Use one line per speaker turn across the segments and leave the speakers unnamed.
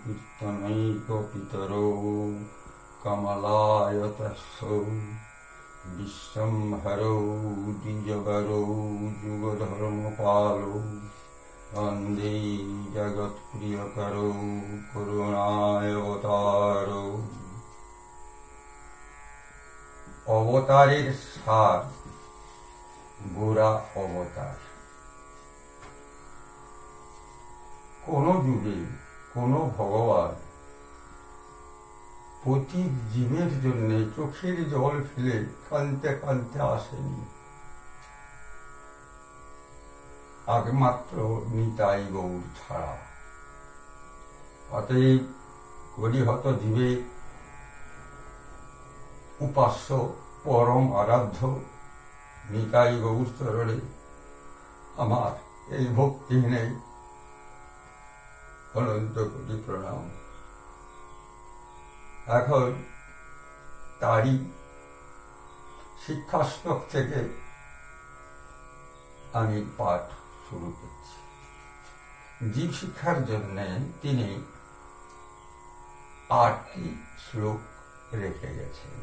কীর্তনৈকপিতরো কমলায়তস্যৌ বিশ্বম্ভরৌ দ্বিজগরৌ যুগধর্মপালৌ বন্দে জগৎপ্রিয়করৌ করুণাবতারৌ। অবতারের সার গোরা অবতার। কোন যুগে কোন ভগবান প্রতি জীবের জন্য চোখের জল ফেলে কাঁদতে কাঁদতে আসেনি, একমাত্র নিতাই গৌর ছাড়া। অতএব গরিহত জীবে উপাস্য পরম আরাধ্য নিতাই গৌর চরণে আমার এই ভক্তি নেই অনন্ত কোটি প্রণাম। এখন তারই শিক্ষাশ্লোক থেকে আমি পাঠ শুরু করছি। জীব শিক্ষার জন্য তিনি 8টি শ্লোক রেখে গেছেন।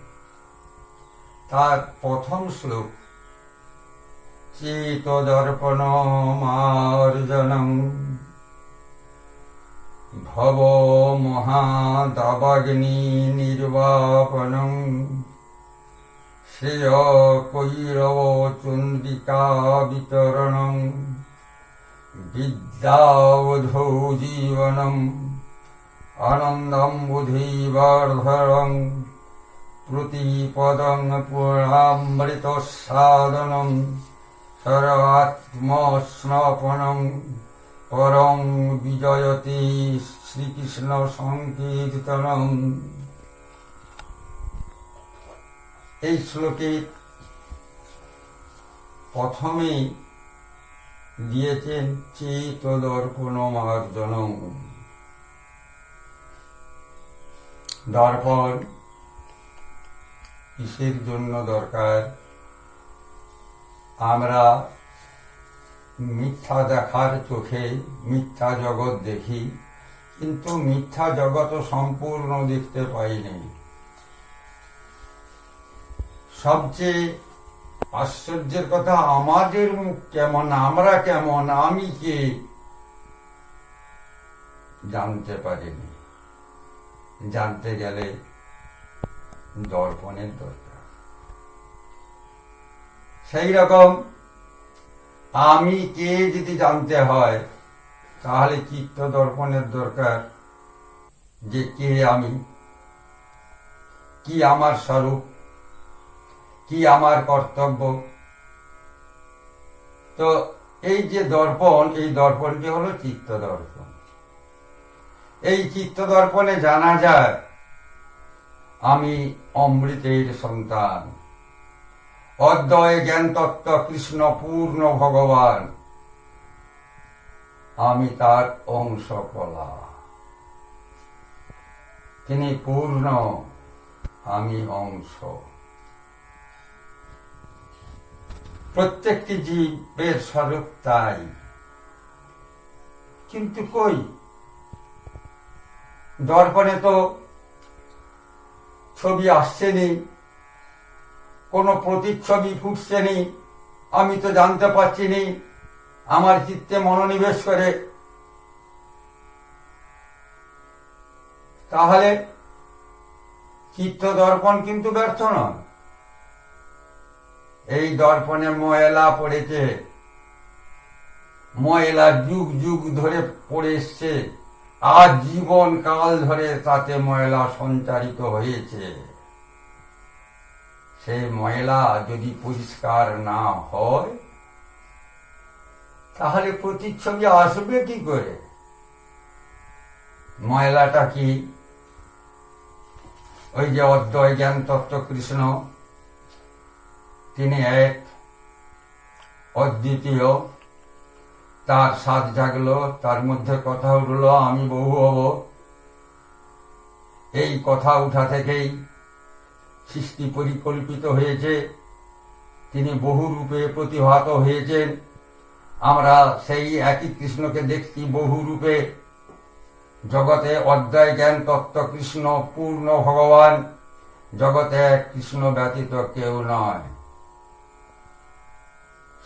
তার প্রথম শ্লোক চেতদর্পণমার্জনং ভব মহাদাবাগ্নি নির্বাপনং শ্রেয় কৈরব চন্দ্রিকা বিতরণং বিদ্যাবধৌ জীবনম আনন্দম বুধিবর্ধরং প্রতিপদং পূর্ণামৃত সাধনং সর্বাত্মস্নপনং পরং বিজয়তি শ্রীকৃষ্ণ সংকীর্তনম। এই শ্লোকে প্রথমে দিয়েছেন চেতদর্পণমার্জনং। দর্পণ কিসের জন্য দরকার? আমরা মিথ্যা দেখার চোখে মিথ্যা জগৎ দেখি, কিন্তু মিথ্যা জগৎ সম্পূর্ণ দেখতে পাইনি। সবচেয়ে আশ্চর্যের কথা, আমাদের মুখ কেমন, আমরা কেমন, আমি কে জানতে পারিনি। জানতে গেলে দর্পণের দরকার। সেই রকম আমি কে যদি জানতে হয়, তাহলে চিত্ত দর্পণের দরকার, যে কে আমি, কি আমার স্বরূপ, কি আমার কর্তব্য। তো এই যে দর্পণ, এই দর্পণটি হলো চিত্ত দর্পণ। এই চিত্ত দর্পণে জানা যায় আমি অমৃতের সন্তান, অদ্বয় জ্ঞান তত্ত্ব কৃষ্ণ পূর্ণ ভগবান, আমি তার অংশ কলা। তিনি পূর্ণ, আমি অংশ। প্রত্যেকটি জীবের স্বরূপ তাই। কিন্তু কই, দর্পণে তো ছবি আসছেনি, কোন প্রতিচ্ছবি ফুটছেনি, আমি তো জানতে পারছিনি আমার চিত্তে মনোনিবেশ করে। তাহলে চিত্ত দর্পণ কিন্তু ব্যর্থ নয়। এই দর্পণে ময়লা পড়েছে, ময়লা যুগ যুগ ধরে পড়ে এসছে, আর জীবন কাল ধরে তাতে ময়লা সঞ্চারিত হয়েছে। সেই ময়লা যদি পরিষ্কার না হয়, তাহলে প্রতিচ্ছবি আসবে কি করে? ময়লাটা কি? ওই যে অদ্বয় জ্ঞান তত্ত্ব কৃষ্ণ, তিনি এক, অদ্বিতীয়, তার স্বাদ জাগলো, তার মধ্যে কথা উঠল আমি বহু হব। এই কথা উঠা থেকেই সৃষ্টি পরিকল্পিত হয়েছে, তিনি বহু রূপে প্রতিভাত হয়েছেন। আমরা সেই একই কৃষ্ণকে দেখছি বহু রূপে। জগতে অদ্বয় জ্ঞান তত্ত্ব কৃষ্ণ, পূর্ণ ভগবান, জগতে এক কৃষ্ণ ব্যতীত কেউ নয়।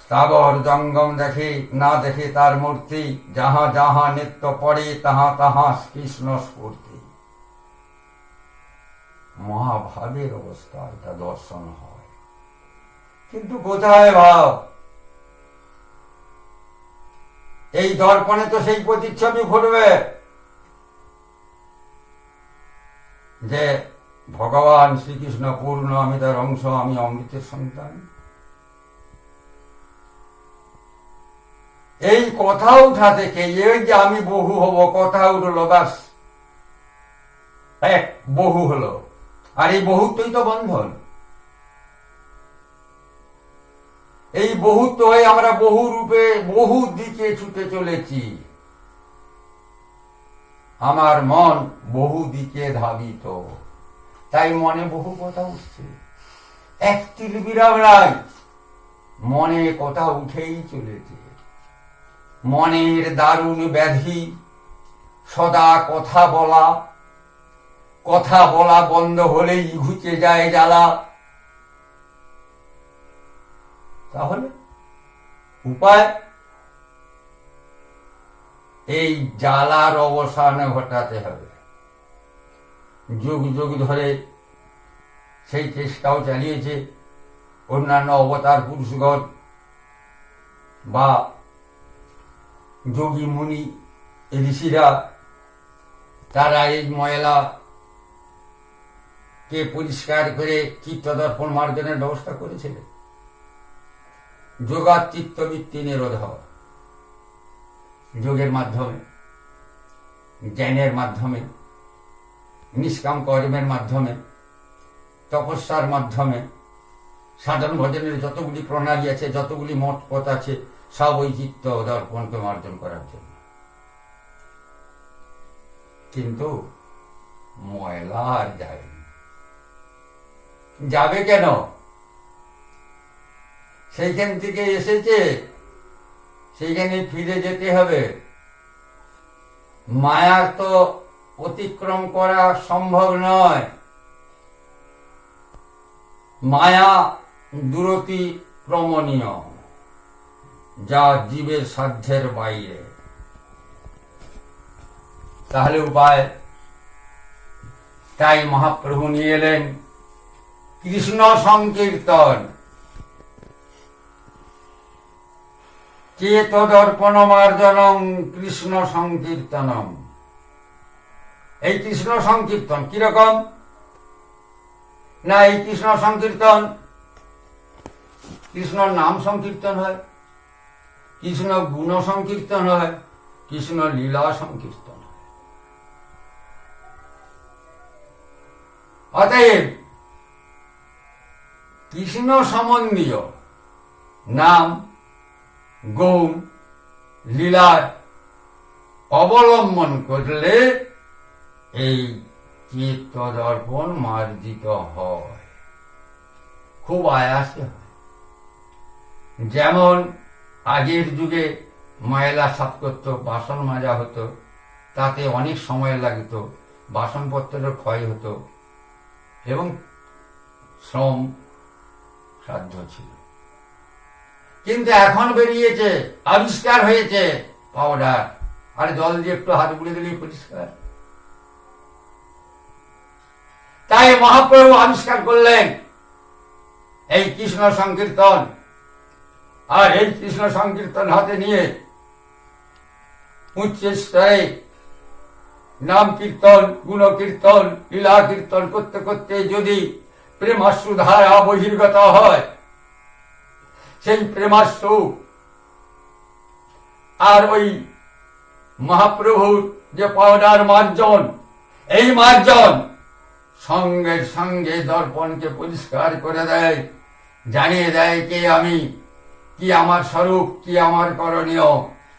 স্থাবর জঙ্গম দেখে না দেখে তার মূর্তি, যাহা যাহা নিত্য পড়ে তাহা তাহা কৃষ্ণ স্ফূর্তি। মহাভাবের অবস্থা এটা দর্শন হয়, কিন্তু কোথায় ভাব? এই দর্পণে তো সেই প্রতিচ্ছবি ফুটবে যে ভগবান শ্রীকৃষ্ণ পূর্ণ, আমি তার অংশ, আমি অমৃতের সন্তান। এই কথা উঠা থেকে এই যে আমি বহু হব, কথা উঠলো, ব্যাস এক বহু হলো। আর এই বহুত্বই তো বন্ধন। এই বহুত্ব হয়ে আমরা বহু রূপে বহু দিকে ছুটে চলেছি। আমার মন বহু দিকে ধাবিত, তাই মনে বহু কথা উঠছে, এক তিল বিরাম নাই, মনে কথা উঠেই চলেছে। মনের দারুণ ব্যাধি সদা কথা বলা, কথা বলা বন্ধ হলেই ঘুচে যায় জ্বালা। তাহলে উপায়, এই জ্বালার অবসান ঘটাতে হবে। যুগ যুগ ধরে সেই চেষ্টাও চালিয়েছে অন্যান্য অবতার পুরুষগণ বা যোগী মুনি ঋষিরা। তারা এই ময়লাকে পরিষ্কার করে চিত্তদর্পণ মার্জনের ব্যবস্থা করেছিলেন। যোগার চিত্তবৃত্তি নিরোধ হওয়া, যোগের মাধ্যমে, জ্ঞানের মাধ্যমে, নিষ্কাম কর্মের মাধ্যমে, তপস্যার মাধ্যমে, সাধন ভজনের যতগুলি প্রণালী আছে, যতগুলি মত পথ আছে, সব ওই চিত্ত দর্পণকে মার্জন করার জন্য। কিন্তু ময়লা আর যায়নি। যাবে কেন? সেইখান থেকে এসেছে, সেইখানে ফিরে যেতে হবে। মায়া তো অতিক্রম করা সম্ভব নয়। মায়া দূরতি ক্রমণীয়, যা জীবের সাধ্যের বাইরে। তাহলে উপায়, তাই মহাপ্রভু নিয়ে এলেন কৃষ্ণ সংকীর্তন। চেতদর্পণমার্জনং কৃষ্ণ সংকীর্তনম। এই কৃষ্ণ সংকীর্তন কিরকম না, এই কৃষ্ণ সংকীর্তন, কৃষ্ণর নাম সংকীর্তন হয়, কৃষ্ণ গুণ সংকীর্তন হয়, কৃষ্ণ লীলা সংকীর্তন হয়। অতএব কৃষ্ণ সম্বন্ধীয় নাম, গুণ, লীলার অবলম্বন করলে এই চিত্তদর্পণ মার্জিত হয়, খুব আয়াসে হয়। যেমন আগের যুগে ময়লা সাফ করতো, বাসন মাজা হতো, তাতে অনেক সময় লাগত, বাসনপত্রের ক্ষয় হতো এবং শ্রম সাধ্য ছিল। কিন্তু এখন বেরিয়েছে, আবিষ্কার হয়েছে পাউডার, আর জল দিয়ে একটু হাত বুড়ে দিলেই পরিষ্কার। তাই মহাপ্রভু আবিষ্কার করলেন এই কৃষ্ণ সংকীর্তন। আর এই কৃষ্ণ সংকীর্তন হাতে নিয়ে উচ্চ স্তরে নাম কীর্তন, গুণ কীর্তন, লীলা কীর্তন করতে করতে যদি প্রেমাশ্রু ধারা বহির্গত হয়, সেই প্রেমাশ্রু আর ওই মহাপ্রভুর যে পাউডার মার্জন, এই মার্জন সঙ্গে সঙ্গে দর্পণকে পরিষ্কার করে দেয়, জানিয়ে দেয় কে আমি, কি আমার স্বরূপ, কি আমার করণীয়।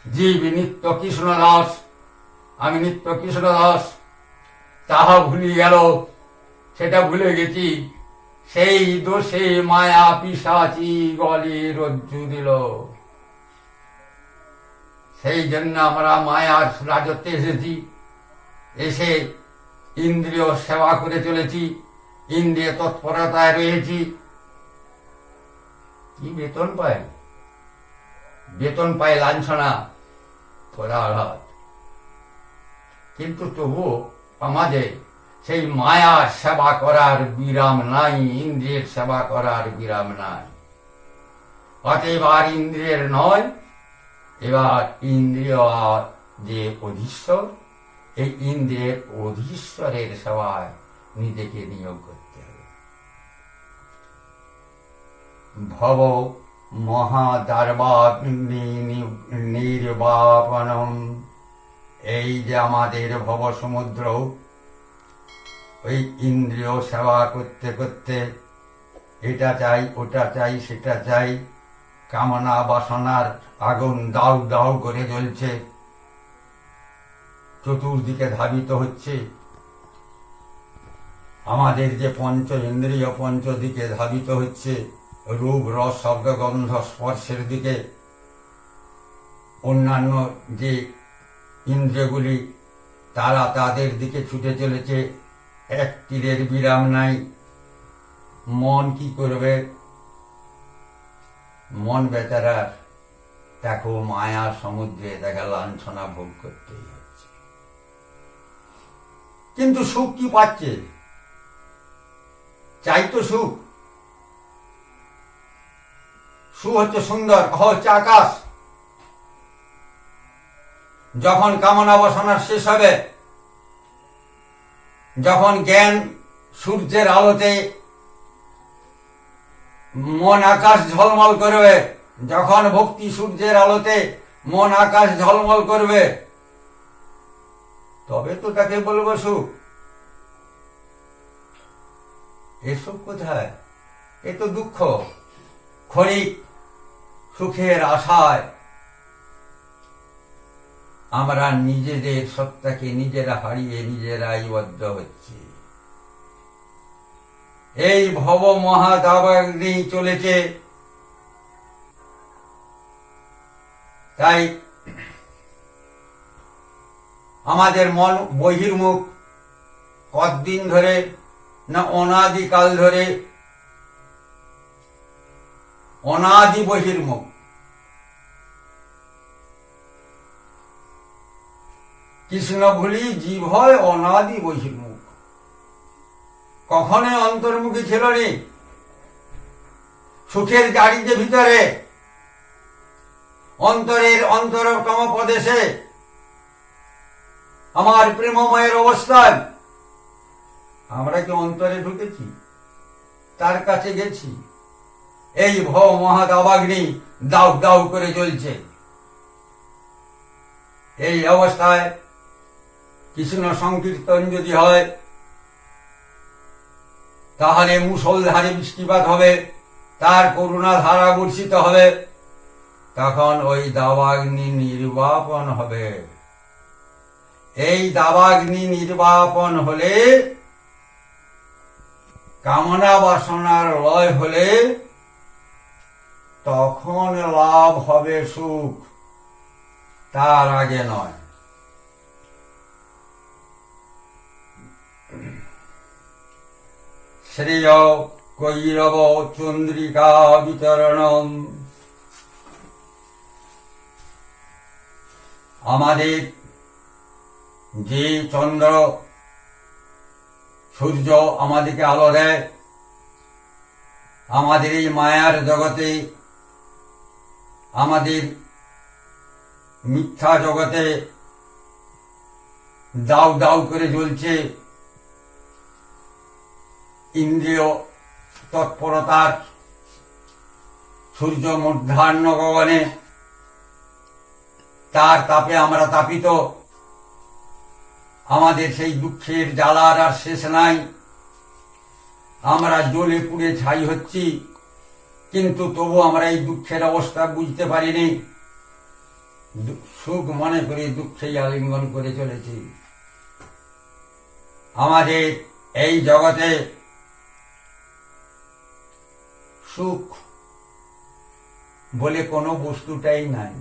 জীব নিত্য কৃষ্ণদাস, আমি নিত্য কৃষ্ণদাস, তাহা ভুলি গেল, সেটা ভুলে গেছি। সেই দোষে মায়া পিশাচি গলে রজ্জু দিল। সেই জন্য আমরা মায়ার রাজত্বে এসেছি, এসে ইন্দ্রিয় সেবা করে চলেছি, ইন্দ্রিয় তৎপরতায় রয়েছি। কি বেতন পাই? বেতন পাই লাঞ্ছনা, পদাঘাত। কিন্তু তবুও আমাদের সেই মায়ার সেবা করার বিরাম নাই, ইন্দ্রিয়ের সেবা করার বিরাম নাই। অতএব আর ইন্দ্রিয়ের নয়, এবার ইন্দ্রিয় যে অধীশ্বর, এই ইন্দ্রিয়ের অধীশ্বরের সেবায় নিজেকে নিয়োগ করতে হবে। ভব মহাদার্বাগ্নি নির্বাপনম, এই যে আমাদের ভব সমুদ্র, ওই ইন্দ্রিয় সেবা করতে করতে এটা চাই, ওটা চাই, সেটা চাই, কামনা বাসনার আগুন দাউ দাউ করে জ্বলছে, চতুর্দিকে ধাবিত হচ্ছে। আমাদের যে পঞ্চ ইন্দ্রিয় পঞ্চদিকে ধাবিত হচ্ছে, রূপ রস শব্দ গন্ধ স্পর্শের দিকে। অন্যান্য যে ইন্দ্রিয়গুলি তারা তাদের দিকে ছুটে চলেছে, এক তীরের বিরাম নাই। মন কি করবে? মন বেচারার দেখো মায়ার সমুদ্রে দেখা লাঞ্ছনা ভোগ করতেই হচ্ছে। কিন্তু সুখ কি পাচ্ছে? চাই তো সুখ। সুখ হচ্ছে সুন্দর, হচ্ছে আকাশ। যখন কামনা বাসনা শেষ হবে, যখন জ্ঞান সূর্যের আলোতে মন আকাশ ঝলমল করবে, যখন ভক্তি সূর্যের আলোতে মন আকাশ ঝলমল করবে, তবে তো তাকে বলবো সুখ। এ সুখ কোথায়? এ তো দুঃখ। ক্ষণিক সুখের আশায় আমরা নিজেদের সত্তাকে নিজেরা হারিয়ে নিজেরাই বদ্ধ হচ্ছি। এই ভব মহাদাবাগ্নি চলেছে। তাই আমাদের মন বহির্মুখ কতদিন ধরে না অনাদিকাল ধরে অনাদি বহির্মুখ। কৃষ্ণ ভুলি জীব হয় অনাদি বহির্মুখ, কখনোই অন্তর্মুখী ছিল নি। সুখের গাড়ি যে ভিতরে অন্তরের অন্তরতম প্রদেশে আমার প্রেমময়ের অবস্থান, আমরা কি অন্তরে ঢুকেছি? তার কাছে গেছি? এই ভব মহাদাবাগ্নি দাউ দাউ করে জ্বলছে। এই অবস্থায় কৃষ্ণ সংকীর্তন যদি হয়, তাহলে মুষলধারে বৃষ্টিপাত হবে, তার করুণা ধারা বর্ষিত হবে, তখন ওই দাবাগ্নি নির্বাপন হবে। এই দাবাগ্নি নির্বাপন হলে, কামনা বাসনার লয় হলে, তখন লাভ হবে সুখ, তার আগে নয়। শ্রেয় কৈরব চন্দ্রিকা বিতরণম, আমাদের যে চন্দ্র সূর্য আমাদেরকে আলো দেয়, আমাদের এই মায়ার জগতে, আমাদের মিথ্যা জগতে দাউ দাউ করে জ্বলছে ইন্দ্রিয় তৎপরতার সূর্য মধ্যাহ্ন গগনে। তার তাপে আমরা তাপিত, আমাদের সেই দুঃখের জ্বালার আর শেষ নাই। আমরা জ্বলে পুড়ে ছাই হচ্ছি, কিন্তু তবু আমরা এই দুঃখের অবস্থা বুঝতে পারিনি। সুখ মনে করে দুঃখেই আলিঙ্গন করে চলেছি। আমাদের এই জগতে সুখ বলে কোনো বস্তুটাই নাই।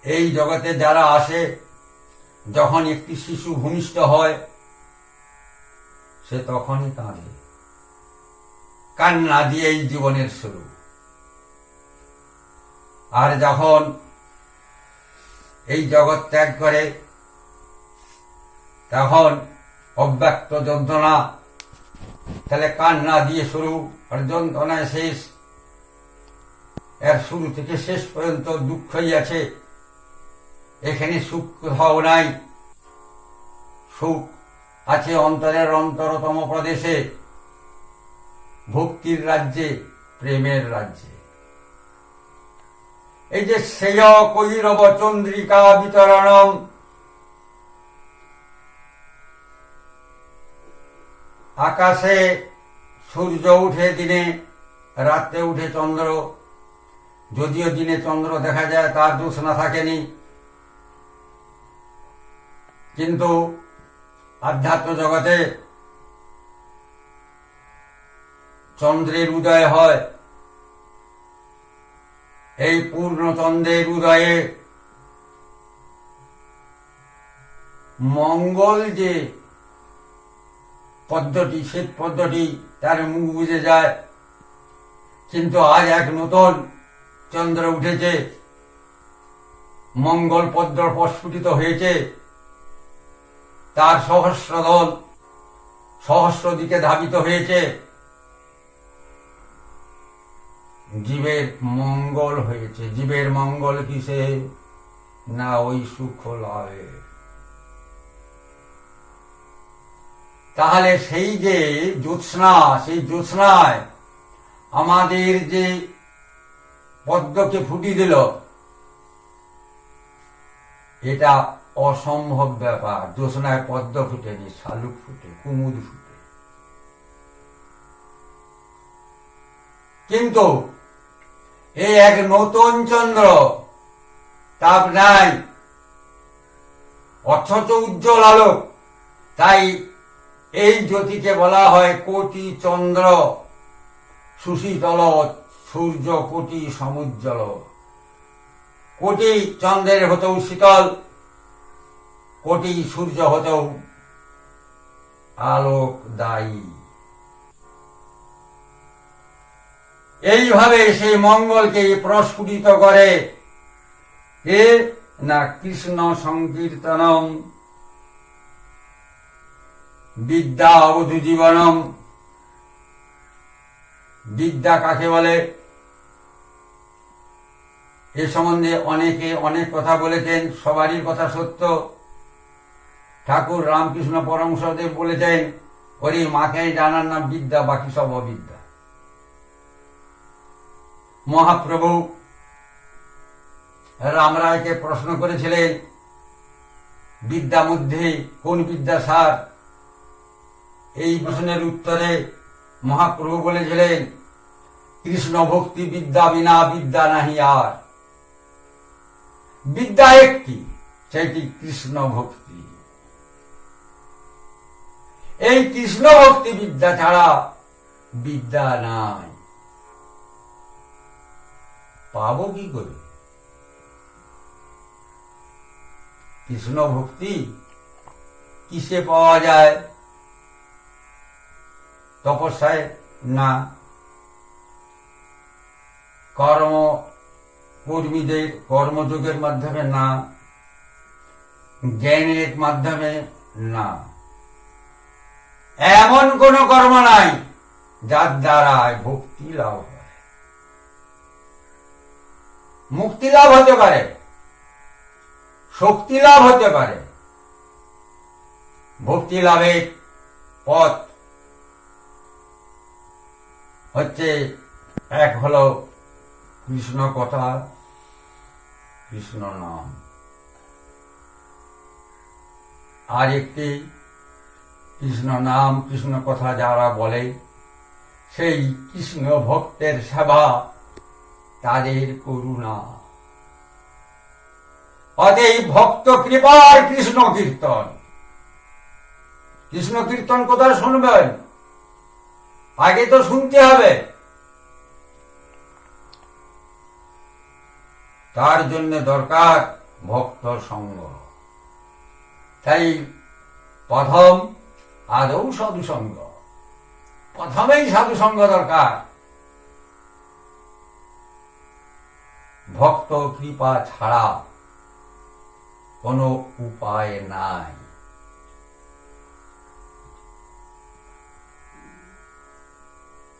এই জগতে যারা আসে যখন একটি শিশু ভূমিষ্ঠ হয় সে তখনই কাঁদে, কান্না দিয়েই জীবনের শুরু। আর যখন এই জগৎ ত্যাগ করে তখন অব্যক্ত যন্ত্রণা, তাহলে কান্না দিয়ে শুরু আর যন্ত্রণায় শেষ। এর শুরু থেকে শেষ পর্যন্ত দুঃখই আছে, এখানে সুখ কোথাও নাই। সুখ আছে অন্তরের অন্তরতম প্রদেশে, ভক্তির রাজ্যে, প্রেমের রাজ্যে। এই যে শ্রেয় কৈরব চন্দ্রিকা বিতরণম, আকাশে সূর্য উঠে দিনে, রাত্রে উঠে চন্দ্র। যদিও দিনে চন্দ্র দেখা যায়, তার জ্যোৎস্না থাকেনি, কিন্তু আধ্যাত্ম জগতে চন্দ্রের উদয় হয়। এই পূর্ণচন্দ্রের উদয়ে মঙ্গল যে পদ্ধতি, শ্বেত পদ্ধতি, তার মুখ বুঝে যায়। কিন্তু আজ এক নতুন চন্দ্র উঠেছে, মঙ্গল পদ্ম প্রস্ফুটিত হয়েছে, তার সহস্র দল সহস্র দিকে ধাবিত হয়েছে। জীবের মঙ্গল হয়েছে। জীবের মঙ্গল কিসে? না ওই সুখ লাভে। তাহলে সেই যে জ্যোৎস্না, সেই জ্যোৎস্নায় আমাদের যে পদ্মকে ফুটি দিল, এটা অসম্ভব ব্যাপার। জ্যোৎস্নায় পদ্ম ফুটেনি, শালুক ফুটে, কুমুদ ফুটে। কিন্তু এই এক নতুন চন্দ্র, তাপ নাই, অথচ উজ্জ্বল আলোক। তাই এই জ্যোতিকে বলা হয় কোটি চন্দ্র সুশীতল, সূর্য কোটি সমুজ্জ্বল। কোটি চন্দ্রের হতেও শীতল, কোটি সূর্য হতেও আলোকদায়ী। এইভাবে সেই মঙ্গলকে প্রস্ফুটিত করে কে? না কৃষ্ণ সংকীর্তনম বিদ্যা অবধু জীবনম। বিদ্যা কাকে বলে? এ সম্বন্ধে অনেকে অনেক কথা বলেছেন, সবারই কথা সত্য। ঠাকুর রামকৃষ্ণ পরমহংসদেব বলেছেন, ওরে মাকে জানার নাম বিদ্যা, বাকি সব অবিদ্যা। মহাপ্রভু রামরায়কে প্রশ্ন করেছিলেন, বিদ্যা মধ্যে কোন বিদ্যা সার? এই প্রশ্নের উত্তরে মহাপ্রভু বলেছিলেন, কৃষ্ণ ভক্তি বিদ্যা বিনা বিদ্যা নাহি আর। বিদ্যা একটি, সেটি কৃষ্ণ ভক্তি। এই কৃষ্ণ ভক্তি বিদ্যা ছাড়া বিদ্যা নাই। পাবো কি করে? কৃষ্ণ ভক্তি কিসে পাওয়া যায়? তপস্যায় না, কর্মীদের কর্মযোগের মাধ্যমে না, জ্ঞানের মাধ্যমে না। এমন কোন কর্ম নাই যার দ্বারা ভক্তি লাভ হয়। মুক্তি লাভ হতে পারে, শক্তি লাভ হতে পারে। ভক্তি লাভের পথ হচ্ছে, এক হলো কৃষ্ণ কথা, কৃষ্ণ নাম। আর একটি কৃষ্ণ নাম, কৃষ্ণ কথা যারা বলে, সেই কৃষ্ণ ভক্তের সেবা, তাদের করুণা। অতএব ভক্ত কৃপার কৃষ্ণ কীর্তন। কৃষ্ণ কীর্তন কোথায় শুনবেন? আগে তো শুনতে হবে। তার জন্য দরকার ভক্ত সঙ্গ। তাই প্রথম আদৌ সাধুসঙ্গ, প্রথমেই সাধুসঙ্গ দরকার। ভক্ত কৃপা ছাড়া কোনো উপায় নাই।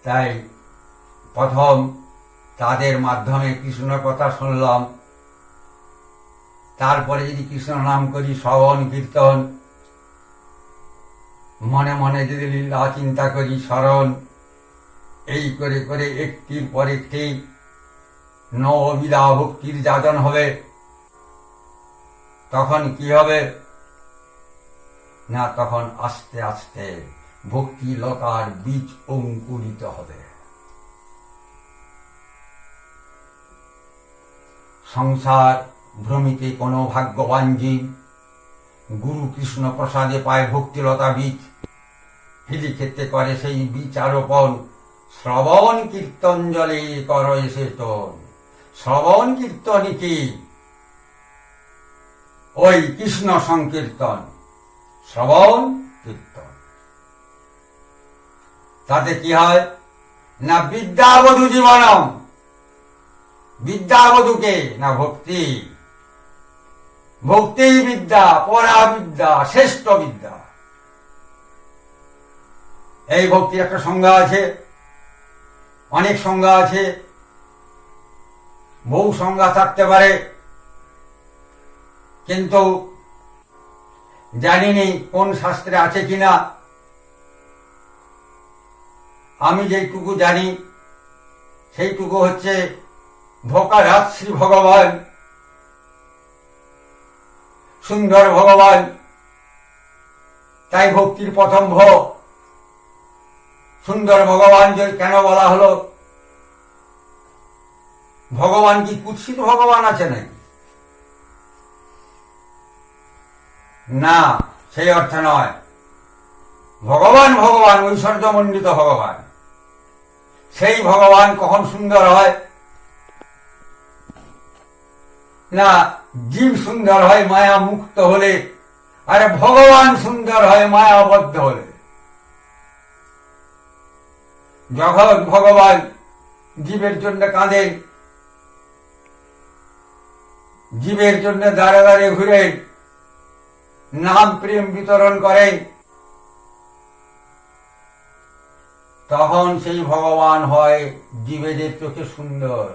তাই প্রথম তাদের মাধ্যমে কৃষ্ণ কথা শুনলাম, তারপরে যদি কৃষ্ণ নাম করি, শ্রবণ কীর্তন, মনে মনে যদি লীলা চিন্তা করি, স্মরণ, এই করে করে একটির পর একটি নববিধা ভক্তির যাজন হবে। তখন কি হবে না, তখন আস্তে আস্তে ভক্তি লতার বীজ অঙ্কুরিত হবে। সংসার ভ্রমিতে কোনো ভাগ্যবান জীব গুরু কৃষ্ণ প্রসাদে পায় ভক্তিলতা বীজ, হিলি ক্ষেত্রে করে সেই বীজ আরোপণ। শ্রবণ কীর্তন জলে কর এসে তোন। শ্রবণ কীর্তন কি? ওই কৃষ্ণ সংকীর্তন, শ্রবণ কীর্তন। তাতে কি হয় না, বিদ্যাবধূ জীবনম। বিদ্যাবধূকে না, ভক্তি। ভক্তি বিদ্যা, পরা বিদ্যা, শ্রেষ্ঠ বিদ্যা। এই ভক্তির একটা সংজ্ঞা আছে, অনেক সংজ্ঞা আছে, বহু সংজ্ঞা থাকতে পারে, কিন্তু জানিনি কোন শাস্ত্রে আছে কিনা। আমি যেটুকু জানি সেইটুকু হচ্ছে ভোকারাত শ্রী ভগবান, সুন্দর ভগবান। তাই ভক্তির প্রথম ভ। সুন্দর ভগবান কেন বলা হলো? ভগবান কি কুৎসিত ভগবান আছে নাকি? না, সেই অর্থে নয়। ভগবান ভগবান, ঐশ্বর্যমণ্ডিত ভগবান। সেই ভগবান কখন সুন্দর হয় না, জীব সুন্দর হয় মায়া মুক্ত হলে, আর ভগবান সুন্দর হয় মায়াবদ্ধ হলে। যখন ভগবান জীবের জন্য কাঁদেন, জীবের জন্য দাঁড়ে দাঁড়িয়ে ঘুরেন, নাম প্রেম বিতরণ করেন, তখন সেই ভগবান হয় জীবেদের চোখে সুন্দর।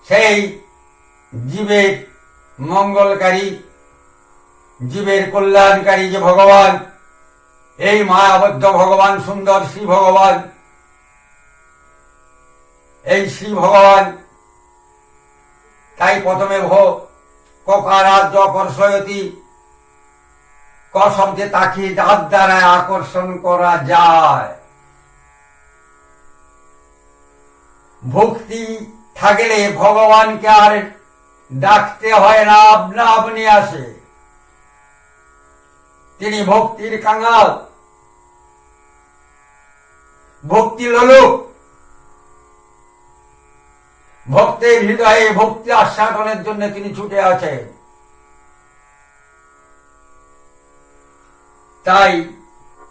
সেই জীবের মঙ্গলকারী, জীবের কল্যাণকারী যে ভগবান, এই মায়াবদ্ধ ভগবান, সুন্দর শ্রী ভগবান, এই শ্রী ভগবান। তাই প্রথমে ককারাত আকর্ষয়তি, ক শব্দে তাকে যার দ্বারা আকর্ষণ করা যায়। ভক্তি থাকলে ভগবানকে আর ডাকতে হয় না, আপনা আপনি আসে। তিনি ভক্তির কাঙাল, ভক্তি লোলুপ। ভক্তের হৃদয়ে ভক্তি আস্বাদনের জন্য তিনি ছুটে আছেন। তাই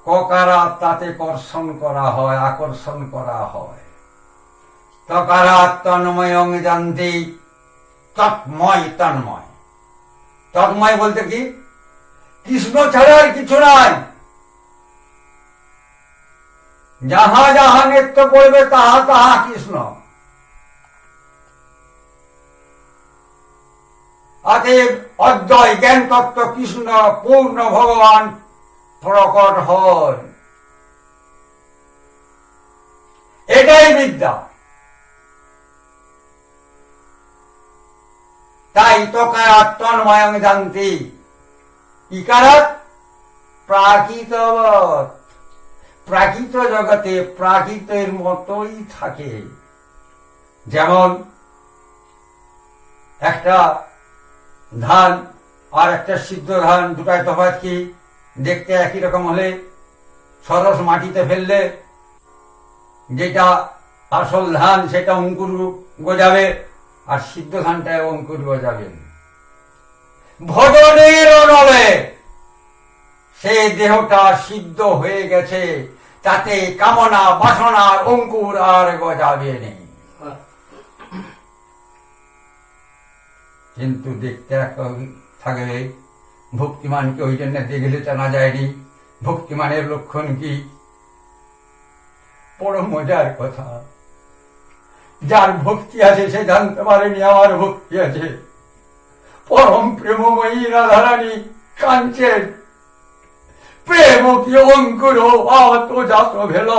ককারা তাতে কর্ষণ করা হয়, আকর্ষণ করা হয়। তকারা তন্ময় জানতে, তৎময় তন্ময়। তন্ময় বলতে কি? কৃষ্ণ ছাড়া আর কিছু নাই। যাহা যাহা নৃত্য করবে তাহা তাহা কৃষ্ণ। অতএব অদ্বয় জ্ঞান তত্ত্ব কৃষ্ণ পূর্ণ ভগবান প্রকট হন। এটাই বিদ্যা। তাই তকারাত তন্ময়ং জানতি, ইকারাত প্রাকৃতবৎ। প্রাকৃত জগতে প্রাকৃতের মতোই থাকে। যেমন একটা ধান আর একটা সিদ্ধ ধান, দুটাই তফাৎ কি? দেখতে একই রকম হলে, সরস মাটিতে ফেললে যেটা আসল ধান সেটা অঙ্কুর গজাবে, আর সিদ্ধ ধানটা অঙ্কুর গজাবে। ভজনের নলে সে দেহটা সিদ্ধ হয়ে গেছে, তাতে কামনা বাসনার অঙ্কুর আর গজাবে নেই। কিন্তু দেখতে থাকবে ভক্তিমানকে ওই জন্য দেখলে জানা যায়নি ভক্তিমানের লক্ষণ কি। বড় মজার কথা, যার ভক্তি আছে সে জানতে পারেনি আমার ভক্তি আছে। পরম প্রেমময়ী রাধারানী কাঞ্চেন প্রেম কি অঙ্কুর আত জাত ভেল,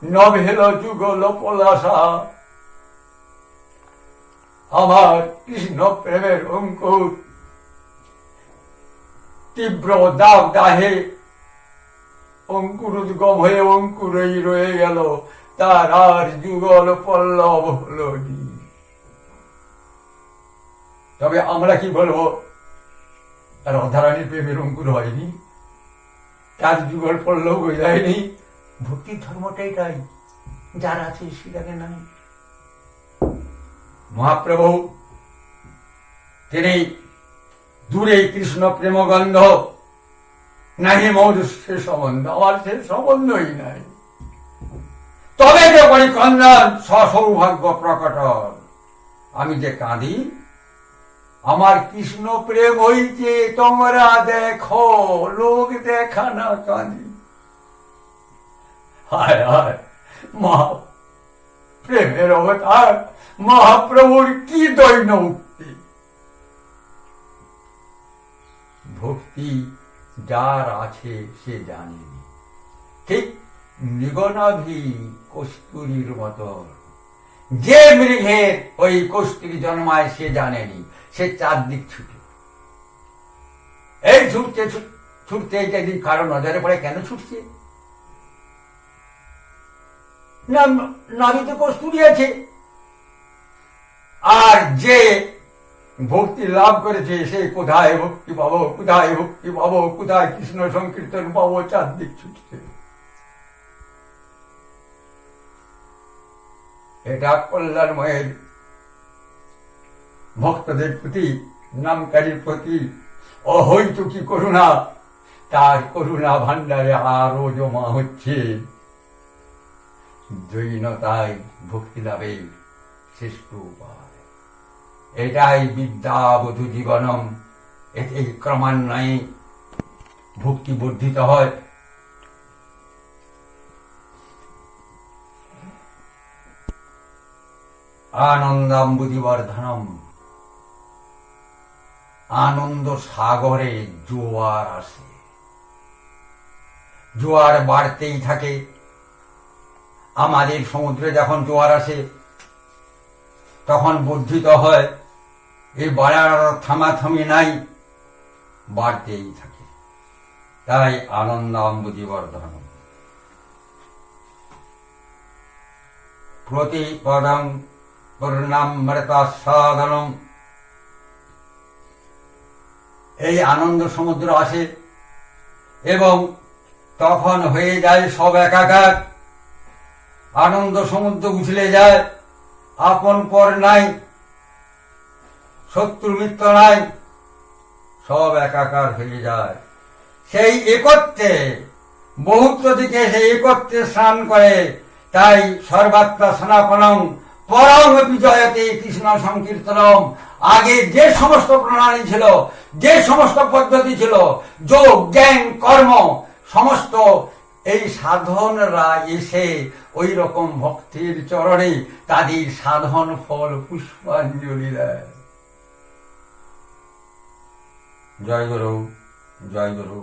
নভেল যুগল পলাশা। আমার কৃষ্ণ প্রেমের অঙ্কুর তীব্র দাগ দাহে অঙ্কুর উদ্গম হয়ে অঙ্কুরই রয়ে গেল, তার আর যুগল পল্লব হলো। তবে আমরা কি বলবো, রাধারানীর প্রেমের অঙ্কুর হয়নি, তার যুগল পল্লব হয়ে যায়নি। ভক্তির ধর্মটাই তাই, যার আছে সেটাকে নাই। মহাপ্রভু তিনি দূরে কৃষ্ণ প্রেমগন্ধ নাহি মোর সে সম্বন্ধ, আমার সে সম্বন্ধই নাই। তবে যে করি কন্দন সৌভাগ্য প্রকটন, আমি যে কাঁদি আমার কৃষ্ণ প্রেম হইছে তোমরা দেখো, লোক দেখা না কাঁদি। হায় হায় মহা প্রেমের অবতার মহাপ্রভুর কি দৈন্য উক্তি। ভক্তি যার আছে সে জানেনি, ঠিক মৃগনাভি কস্তুরীর মতো। যে মৃগের ওই কস্তুরী জন্মায় সে জানেনি, সে চারদিক ছুটে। এই ছুটতে ছুটতে একদিন কারো নজরে পড়ে, কেন ছুটছে না, নাভিতে কস্তুরী আছে। আর যে ভক্তি লাভ করেছে সে কোথায় ভক্তি পাবো, কোথায় ভক্তি পাবো, কোথায় কৃষ্ণ সংকীর্তন পাবো, চারদিক ছুটছে। এটা কল্যাণময়ের ভক্তদের প্রতি, নামকারীর প্রতি অহৈতুকী করুণা। তার করুণা ভান্ডারে আরো জমা হচ্ছে। জৈনতায় ভক্তি লাভে শ্রেষ্ঠ উপায়। এটাই বিদ্যাবধূ জীবনম। এতে ক্রমান্বয়ে ভক্তি বর্ধিত হয়। আনন্দাম্বুধিবর্ধনম। আনন্দ সাগরে জোয়ার আসে, জোয়ার বাড়তেই থাকে। আমাদের সমুদ্রে যখন জোয়ার আসে তখন বর্ধিত হয়, এই বাড়ার থামাথামি নাই, বাড়তেই থাকে। তাই আনন্দাম্বুধিবর্ধনম। প্রতিপদং পূর্ণামৃতাস্বাদনম। এই আনন্দ সমুদ্র আসে এবং তখন হয়ে যায় সব একাকার। আনন্দ সমুদ্র উছলে যায়, আপন পর নাই, শত্রু মিত্র নাই, সব একাকার হয়ে যায়। সেই একত্রে বহুত্ব দিকে সেই একত্রে স্নান করে। তাই সর্বাত্মা সনাতনম পরম বিজয়তে কৃষ্ণ সংকীর্তনম। আগে যে সমস্ত প্রণালী ছিল, যে সমস্ত পদ্ধতি ছিল, যোগ জ্ঞান কর্ম সমস্ত, এই সাধনরা এসে ওই রকম ভক্তির চরণে তাদের সাধন ফল পুষ্পাঞ্জলি দেয়। জয় গুরু, জয় গুরু।